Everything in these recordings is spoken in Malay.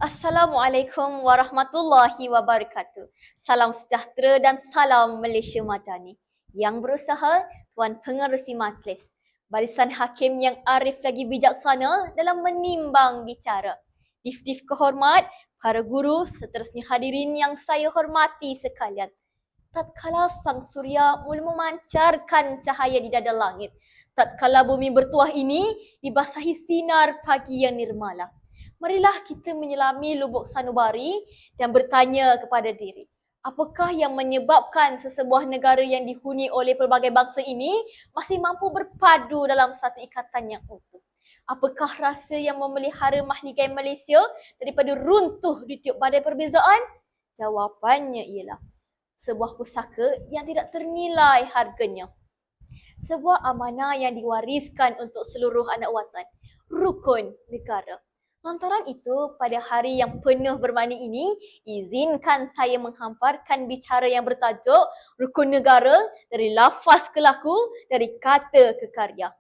Assalamualaikum warahmatullahi wabarakatuh. Salam sejahtera dan salam Malaysia Madani. Yang berusaha, Tuan Pengerusi Majlis. Barisan Hakim yang arif lagi bijaksana dalam menimbang bicara. Dif-dif kehormat, para guru, seterusnya hadirin yang saya hormati sekalian. Tatkala sang surya mula memancarkan cahaya di dada langit, tatkala bumi bertuah ini dibasahi sinar pagi yang nirmala, marilah kita menyelami lubuk sanubari dan bertanya kepada diri, apakah yang menyebabkan sesebuah negara yang dihuni oleh pelbagai bangsa ini masih mampu berpadu dalam satu ikatan yang utuh? Apakah rasa yang memelihara mahligai Malaysia daripada runtuh di tiup badai perbezaan? Jawapannya ialah sebuah pusaka yang tidak ternilai harganya. Sebuah amanah yang diwariskan untuk seluruh anak watan. Rukun negara. Lantaran itu, pada hari yang penuh bermakna ini, izinkan saya menghamparkan bicara yang bertajuk Rukun Negara dari lafaz ke laku, dari kata ke karya.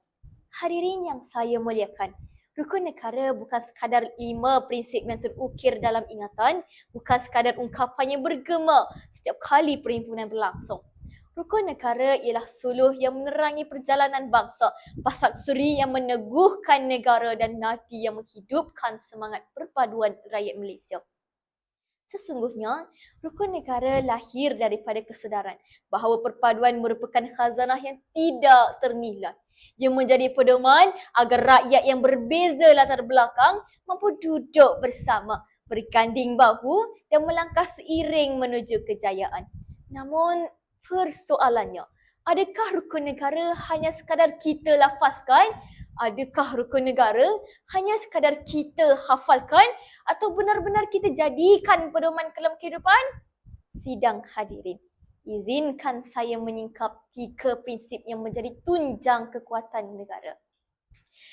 Hadirin yang saya muliakan, rukun negara bukan sekadar 5 prinsip yang terukir dalam ingatan, bukan sekadar ungkapan yang bergema setiap kali perhimpunan berlangsung. Rukun negara ialah suluh yang menerangi perjalanan bangsa, pasak seri yang meneguhkan negara dan nadi yang menghidupkan semangat perpaduan rakyat Malaysia. Sesungguhnya, rukun negara lahir daripada kesedaran bahawa perpaduan merupakan khazanah yang tidak ternilai. Ia menjadi pedoman agar rakyat yang berbeza latar belakang mampu duduk bersama, berganding bahu dan melangkah seiring menuju kejayaan. Namun, persoalannya, adakah rukun negara hanya sekadar kita lafazkan? Adakah rukun negara hanya sekadar kita hafalkan atau benar-benar kita jadikan pedoman dalam kehidupan? Sidang hadirin, izinkan saya menyingkap 3 prinsip yang menjadi tunjang kekuatan negara.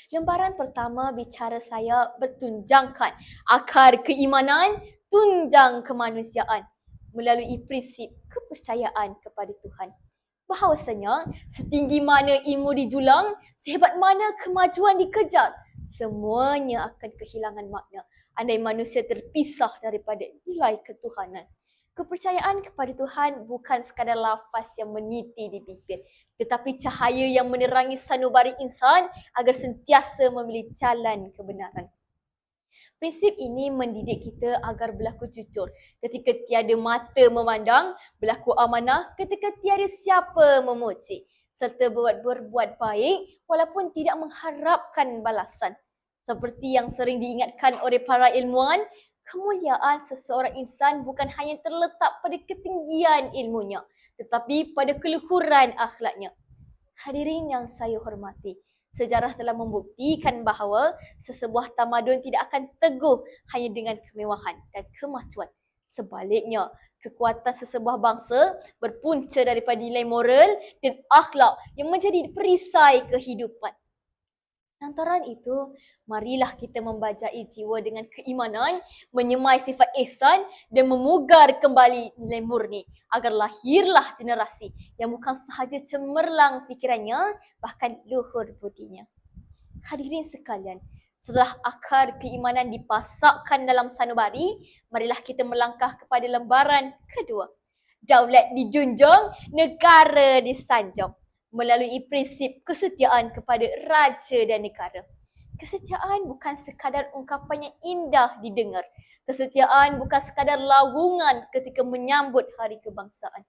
Lembaran pertama bicara saya bertunjangkan akar keimanan, tunjang kemanusiaan melalui prinsip kepercayaan kepada Tuhan. Bahawasanya, setinggi mana ilmu dijulang, sehebat mana kemajuan dikejar, semuanya akan kehilangan makna andai manusia terpisah daripada nilai ketuhanan. Kepercayaan kepada Tuhan bukan sekadar lafaz yang meniti di bibir, tetapi cahaya yang menerangi sanubari insan agar sentiasa memilih jalan kebenaran. Prinsip ini mendidik kita agar berlaku jujur ketika tiada mata memandang, berlaku amanah ketika tiada siapa memuji, serta berbuat baik walaupun tidak mengharapkan balasan. Seperti yang sering diingatkan oleh para ilmuwan, kemuliaan seseorang insan bukan hanya terletak pada ketinggian ilmunya, tetapi pada keluhuran akhlaknya. Hadirin yang saya hormati, sejarah telah membuktikan bahawa sesebuah tamadun tidak akan teguh hanya dengan kemewahan dan kemajuan. Sebaliknya, kekuatan sesebuah bangsa berpunca daripada nilai moral dan akhlak yang menjadi perisai kehidupan. Lantaran itu, marilah kita membajai jiwa dengan keimanan, menyemai sifat ihsan dan memugar kembali nilai murni agar lahirlah generasi yang bukan sahaja cemerlang fikirannya, bahkan luhur budinya. Hadirin sekalian, setelah akar keimanan dipasakkan dalam sanubari, marilah kita melangkah kepada lembaran kedua. Daulat dijunjung, negara disanjung melalui prinsip kesetiaan kepada raja dan negara. Kesetiaan bukan sekadar ungkapan yang indah didengar. Kesetiaan bukan sekadar lawungan ketika menyambut hari kebangsaan.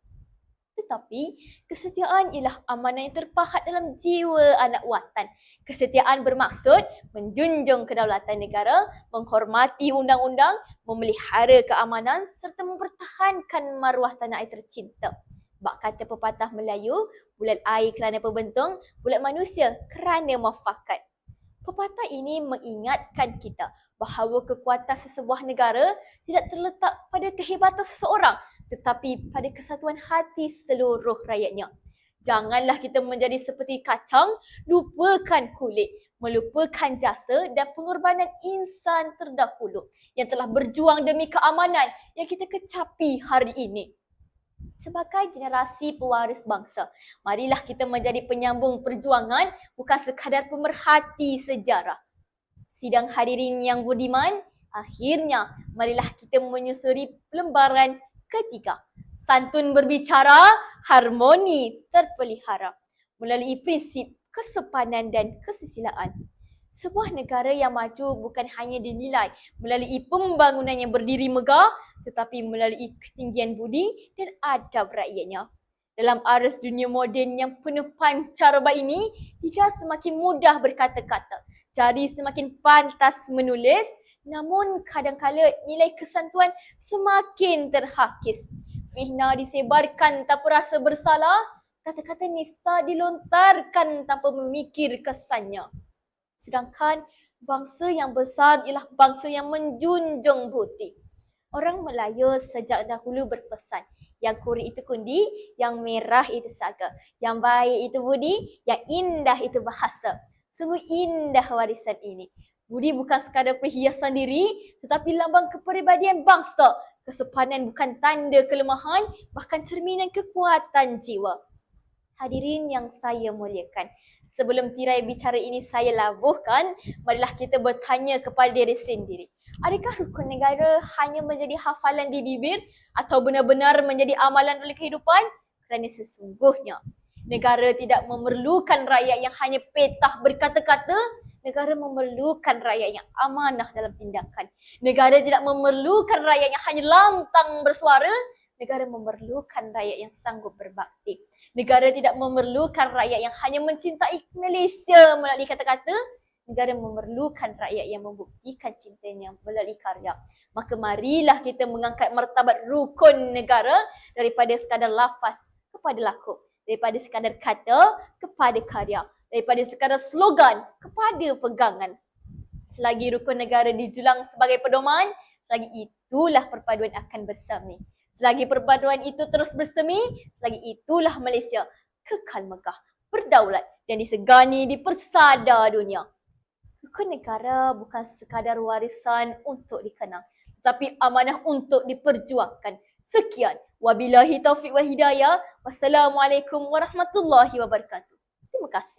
Tetapi kesetiaan ialah amanah yang terpahat dalam jiwa anak watan. Kesetiaan bermaksud menjunjung kedaulatan negara, menghormati undang-undang, memelihara keamanan serta mempertahankan maruah tanah air tercinta. Bak kata pepatah Melayu, bulat air kerana pembentung, bulat manusia kerana muafakat. Pepatah ini mengingatkan kita bahawa kekuatan sesebuah negara tidak terletak pada kehebatan seseorang, tetapi pada kesatuan hati seluruh rakyatnya. Janganlah kita menjadi seperti kacang, lupakan kulit, melupakan jasa dan pengorbanan insan terdahulu yang telah berjuang demi keamanan yang kita kecapi hari ini. Sebagai generasi pewaris bangsa, marilah kita menjadi penyambung perjuangan, bukan sekadar pemerhati sejarah. Sidang hadirin yang budiman, Akhirnya, marilah kita menyusuri lembaran ketiga. Santun berbicara, harmoni terpelihara melalui prinsip kesepanan dan kesusilaan. Sebuah negara yang maju bukan hanya dinilai melalui pembangunan yang berdiri megah, tetapi melalui ketinggian budi dan adab rakyatnya. Dalam arus dunia moden yang penuh pancaroba ini, lidah semakin mudah berkata-kata, jari semakin pantas menulis, namun kadang-kala nilai kesantuan semakin terhakis. Fitnah disebarkan tanpa rasa bersalah, kata-kata nista dilontarkan tanpa memikir kesannya. Sedangkan bangsa yang besar ialah bangsa yang menjunjung budi. Orang Melayu sejak dahulu berpesan, yang kurik itu kundi, yang merah itu saga, yang baik itu budi, yang indah itu bahasa. Sungguh indah warisan ini. Budi bukan sekadar perhiasan diri, tetapi lambang kepribadian bangsa. Kesopanan bukan tanda kelemahan, bahkan cerminan kekuatan jiwa. Hadirin yang saya muliakan, sebelum tirai bicara ini saya labuhkan, marilah kita bertanya kepada diri sendiri. Adakah rukun negara hanya menjadi hafalan di bibir atau benar-benar menjadi amalan oleh kehidupan? Kerana sesungguhnya, negara tidak memerlukan rakyat yang hanya petah berkata-kata. Negara memerlukan rakyat yang amanah dalam tindakan. Negara tidak memerlukan rakyat yang hanya lantang bersuara. Negara memerlukan rakyat yang sanggup berbakti. Negara tidak memerlukan rakyat yang hanya mencintai Malaysia melalui kata-kata. Negara memerlukan rakyat yang membuktikan cintanya melalui karya. Maka marilah kita mengangkat martabat rukun negara daripada sekadar lafaz kepada laku. Daripada sekadar kata kepada karya. Daripada sekadar slogan kepada pegangan. Selagi rukun negara dijulang sebagai pedoman, selagi itulah perpaduan akan bersemi. Selagi perpaduan itu terus bersemi, selagi itulah Malaysia kekal megah, berdaulat dan disegani di persada dunia. Rukun negara bukan sekadar warisan untuk dikenang, tetapi amanah untuk diperjuangkan. Sekian. Wabillahi taufiq wa hidayah. Wassalamualaikum warahmatullahi wabarakatuh. Terima kasih.